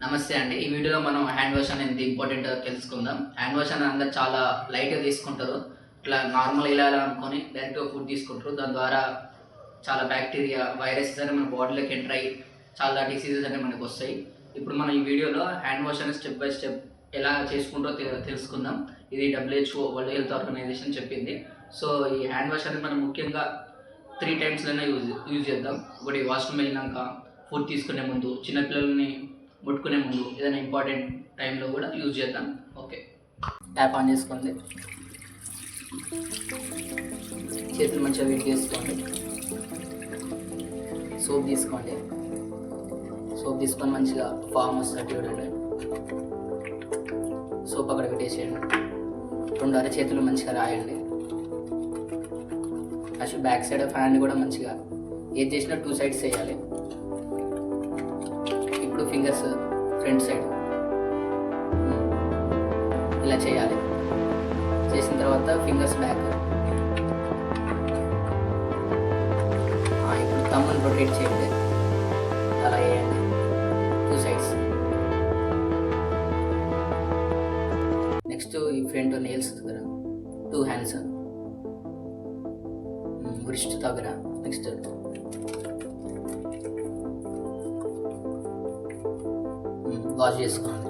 నమస్తే అండి. ఈ వీడియోలో మనం హ్యాండ్ వాష్ అనేది ఎంత ఇంపార్టెంటో తెలుసుకుందాం. హ్యాండ్ వాష్ అనేది అందరూ చాలా లైట్‌గా తీసుకుంటారు. ఇట్లా నార్మల్ ఇలా ఇలా అనుకోని డైరెక్ట్‌గా ఫుడ్ తీసుకుంటారు. దాని ద్వారా చాలా బ్యాక్టీరియా, వైరసెస్ అనేవి మన బాడీలోకి ఎంటర్ అయ్యి చాలా డిసీజెస్ అనేవి మనకొస్తాయి. ఇప్పుడు మనం ఈ వీడియోలో హ్యాండ్ వాష్ అనేది స్టెప్ బై స్టెప్ ఎలా చేసుకుంటో తెలుసుకుందాం. ఇది WHO వరల్డ్ హెల్త్ ఆర్గనైజేషన్ చెప్పింది. సో, ఈ హ్యాండ్ వాష్ అనేది మనం ముఖ్యంగా 3 టైమ్స్‌లైనా యూజ్ చేద్దాం. ఒకటి వాష్‌రూమ్ వెళ్ళినాక, ఫుడ్ తీసుకునే ముందు, చిన్న పిల్లల్ని ముట్టుకునే ముందు, ఏదైనా ఇంపార్టెంట్ టైంలో కూడా యూజ్ చేద్దాం. ఓకే, ట్యాప్ ఆన్ చేసుకోండి. చేతులు మంచిగా వేడి చేసుకోండి. సోప్ తీసుకోండి. సోప్ తీసుకొని మంచిగా ఫామ్ వస్తుంది చూడండి. సోప్ అక్కడ పెట్టేసేయండి. 2 అరచేతులు మంచిగా రాయండి. అసలు బ్యాక్ సైడ్ ఆఫ్ హ్యాండ్ కూడా మంచిగా ఏది చేసినా 2 సైడ్స్ వేయాలి. ఇప్పుడు ఫింగర్స్ ఫ్రంట్ సైడ్ ఇలా చేయాలి. చేసిన తర్వాత ఫింగర్స్ బ్యాక్. ఇప్పుడు థంబ్ని రొటేట్ చేయండి. అలా వేయండి 2 సైడ్స్. నెక్స్ట్ ఈ ఫ్రంట్ నెయిల్స్ దగ్గర 2 హ్యాండ్స్ బ్రిస్ట్ దగ్గర. నెక్స్ట్ వాష్ చేసుకోండి.